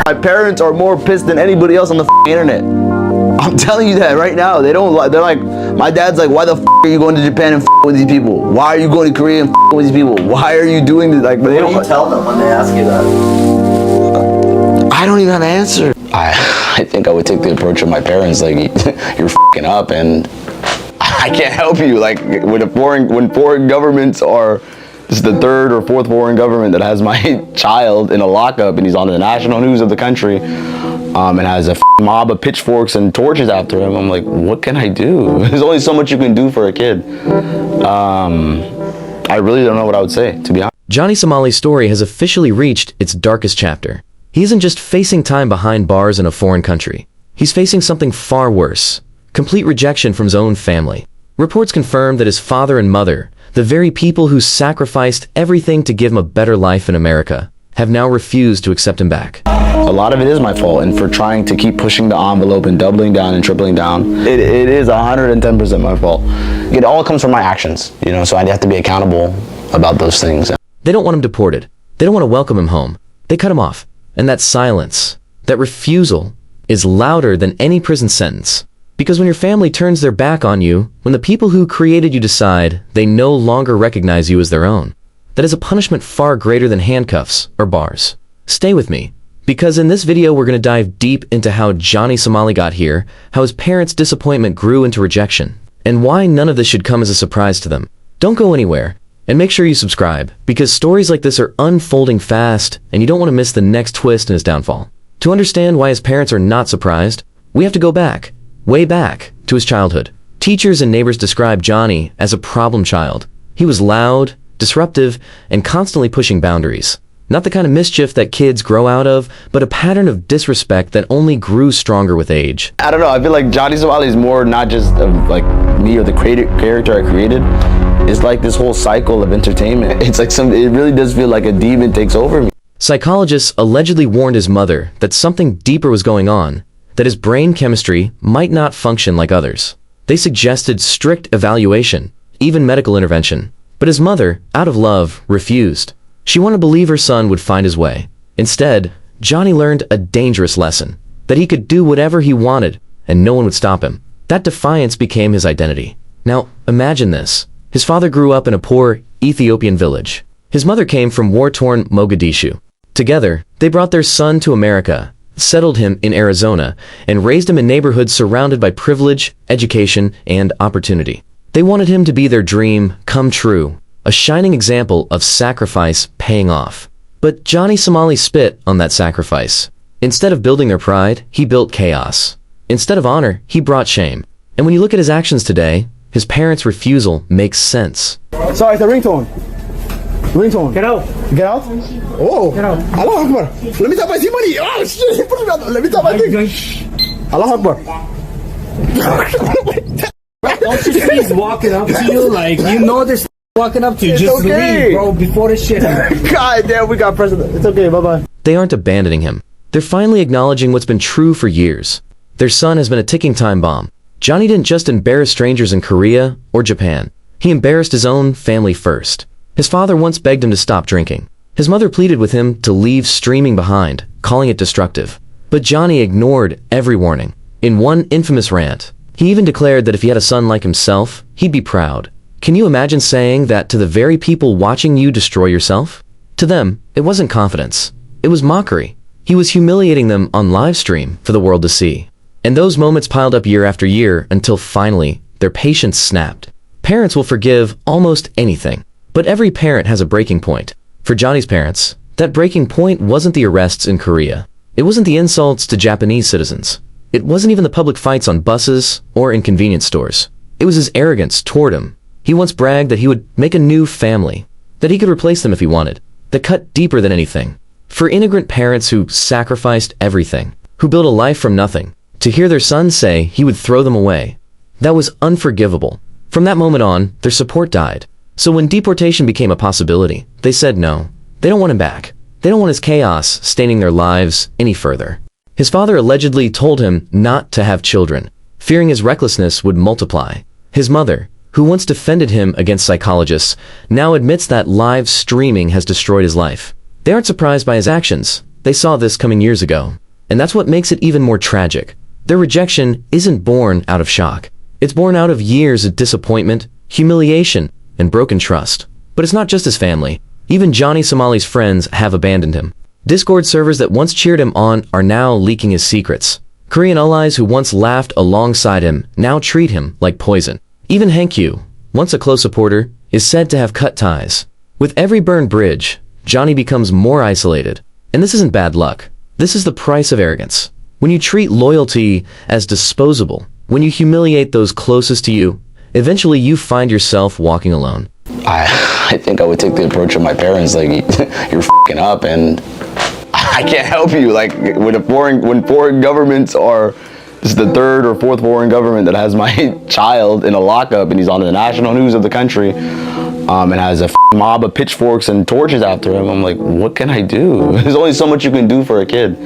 My parents are more pissed than anybody else on the internet. I'm telling you that right now. They're like, my dad's like, why the are you going to Japan and with these people? Why are you going to Korea and with these people? Why are you doing this? Like, but they what do you tell them when they ask you that? I don't even have an answer. I think I would take the approach of my parents, like, you're f***ing up and I can't help you. Like, when foreign governments are, this is the third or fourth foreign government that has my child in a lockup and he's on the national news of the country, and has a mob of pitchforks and torches after him. I'm like, what can I do? There's only so much you can do for a kid. I really don't know what I would say, to be honest. Johnny Somali's story has officially reached its darkest chapter. He isn't just facing time behind bars in a foreign country. He's facing something far worse: complete rejection from his own family. Reports confirm that his father and mother, the very people who sacrificed everything to give him a better life in America, have now refused to accept him back. A lot of it is my fault, and for trying to keep pushing the envelope and doubling down and tripling down, it is 110% my fault. It all comes from my actions, you know, so I have to be accountable about those things. They don't want him deported. They don't want to welcome him home. They cut him off. And that silence, that refusal, is louder than any prison sentence. Because when your family turns their back on you, when the people who created you decide they no longer recognize you as their own, that is a punishment far greater than handcuffs or bars. Stay with me, because in this video we're going to dive deep into how Johnny Somali got here, how his parents' disappointment grew into rejection, and why none of this should come as a surprise to them. Don't go anywhere, and make sure you subscribe, because stories like this are unfolding fast, and you don't want to miss the next twist in his downfall. To understand why his parents are not surprised, we have to go back, way back, to his childhood. Teachers and neighbors describe Johnny as a problem child. He was loud, disruptive, and constantly pushing boundaries. Not the kind of mischief that kids grow out of, but a pattern of disrespect that only grew stronger with age. I don't know, I feel like Johnny Somali is more not just of like me or the character I created. It's like this whole cycle of entertainment. It's like it really does feel like a demon takes over me. Psychologists allegedly warned his mother that something deeper was going on, that his brain chemistry might not function like others. They suggested strict evaluation, even medical intervention. But his mother, out of love, refused. She wanted to believe her son would find his way. Instead, Johnny learned a dangerous lesson, that he could do whatever he wanted and no one would stop him. That defiance became his identity. Now, imagine this. His father grew up in a poor Ethiopian village. His mother came from war-torn Mogadishu. Together, they brought their son to America, settled him in Arizona, and raised him in neighborhoods surrounded by privilege, education, and opportunity. They wanted him to be their dream come true, a shining example of sacrifice paying off. But Johnny Somali spit on that sacrifice. Instead of building their pride, he built chaos. Instead of honor, he brought shame. And when you look at his actions today, his parents' refusal makes sense. Sorry, it's the ringtone. Ringtone. Get out. Get out? Oh. Get out. Allah Akbar. Let me tap my money. Oh, shit. Let me tap my thing. Allah Akbar. Don't you see he's walking up to you like, you know this walking up to you. It's just okay. leave, bro, before this shit happens. God damn, we got president. It's okay, bye-bye. They aren't abandoning him. They're finally acknowledging what's been true for years. Their son has been a ticking time bomb. Johnny didn't just embarrass strangers in Korea or Japan. He embarrassed his own family first. His father once begged him to stop drinking. His mother pleaded with him to leave streaming behind, calling it destructive. But Johnny ignored every warning. In one infamous rant, he even declared that if he had a son like himself, he'd be proud. Can you imagine saying that to the very people watching you destroy yourself? To them, it wasn't confidence. It was mockery. He was humiliating them on live stream for the world to see. And those moments piled up year after year until finally, their patience snapped. Parents will forgive almost anything. But every parent has a breaking point. For Johnny's parents, that breaking point wasn't the arrests in Korea. It wasn't the insults to Japanese citizens. It wasn't even the public fights on buses or in convenience stores. It was his arrogance toward him. He once bragged that he would make a new family, that he could replace them if he wanted, that cut deeper than anything. For immigrant parents who sacrificed everything, who built a life from nothing, to hear their son say he would throw them away, that was unforgivable. From that moment on, their support died. So when deportation became a possibility, they said no. They don't want him back. They don't want his chaos staining their lives any further. His father allegedly told him not to have children, fearing his recklessness would multiply. His mother, who once defended him against psychologists, now admits that live streaming has destroyed his life. They aren't surprised by his actions. they saw this coming years ago. And that's what makes it even more tragic. Their rejection isn't born out of shock. It's born out of years of disappointment, humiliation, and broken trust. But it's not just his family. Even Johnny Somali's friends have abandoned him. Discord servers that once cheered him on are now leaking his secrets. Korean allies who once laughed alongside him now treat him like poison. Even Hankyu, once a close supporter, is said to have cut ties. With every burned bridge, Johnny becomes more isolated. And this isn't bad luck. This is the price of arrogance. When you treat loyalty as disposable, when you humiliate those closest to you, eventually you find yourself walking alone. I think I would take the approach of my parents, like, you're f***ing up and I can't help you. Like, when foreign governments are, this is the third or fourth foreign government that has my child in a lockup and he's on the national news of the country, and has a mob of pitchforks and torches after him. I'm like, what can I do? There's only so much you can do for a kid.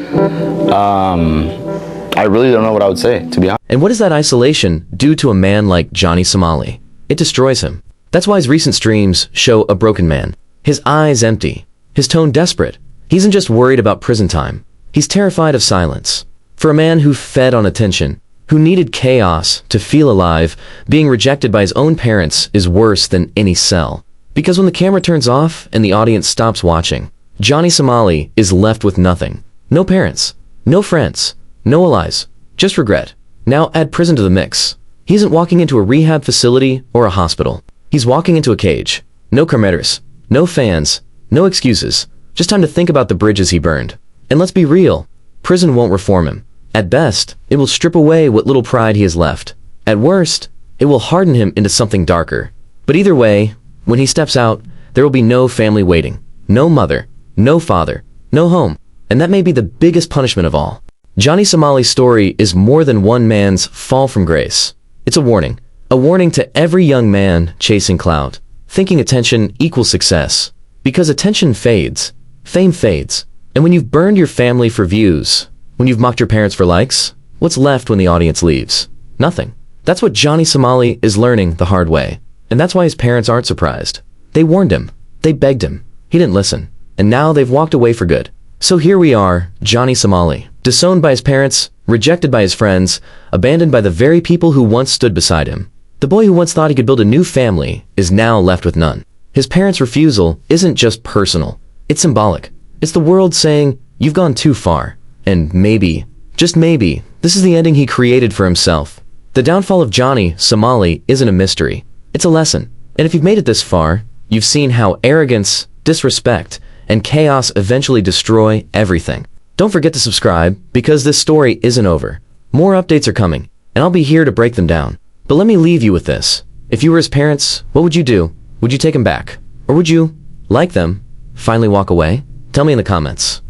I really don't know what I would say, to be honest. And what does that isolation do to a man like Johnny Somali? It destroys him. That's why his recent streams show a broken man. His eyes empty, his tone desperate. He isn't just worried about prison time. He's terrified of silence. For a man who fed on attention, who needed chaos to feel alive, being rejected by his own parents is worse than any cell. Because when the camera turns off and the audience stops watching, Johnny Somali is left with nothing. No parents, no friends, no allies, just regret. Now add prison to the mix. He isn't walking into a rehab facility or a hospital. He's walking into a cage. No cameras, no fans, no excuses. Just time to think about the bridges he burned. And let's be real, prison won't reform him. At best, it will strip away what little pride he has left. At worst, it will harden him into something darker. But either way, when he steps out, there will be no family waiting. No mother, no father, no home. And that may be the biggest punishment of all. Johnny Somali's story is more than one man's fall from grace. It's a warning to every young man chasing clout, thinking attention equals success. Because attention fades, fame fades. And when you've burned your family for views, when you've mocked your parents for likes, what's left when the audience leaves? Nothing. That's what Johnny Somali is learning the hard way. And that's why his parents aren't surprised. They warned him. They begged him. He didn't listen. And now they've walked away for good. So here we are, Johnny Somali, disowned by his parents, rejected by his friends, abandoned by the very people who once stood beside him. The boy who once thought he could build a new family is now left with none. His parents' refusal isn't just personal. It's symbolic. It's the world saying, you've gone too far. And maybe, just maybe, this is the ending he created for himself. The downfall of Johnny Somali isn't a mystery. It's a lesson. And if you've made it this far, you've seen how arrogance, disrespect, and chaos eventually destroy everything. Don't forget to subscribe, because this story isn't over. More updates are coming, and I'll be here to break them down. But let me leave you with this. If you were his parents, what would you do? Would you take him back? Or would you, like them, finally walk away? Tell me in the comments.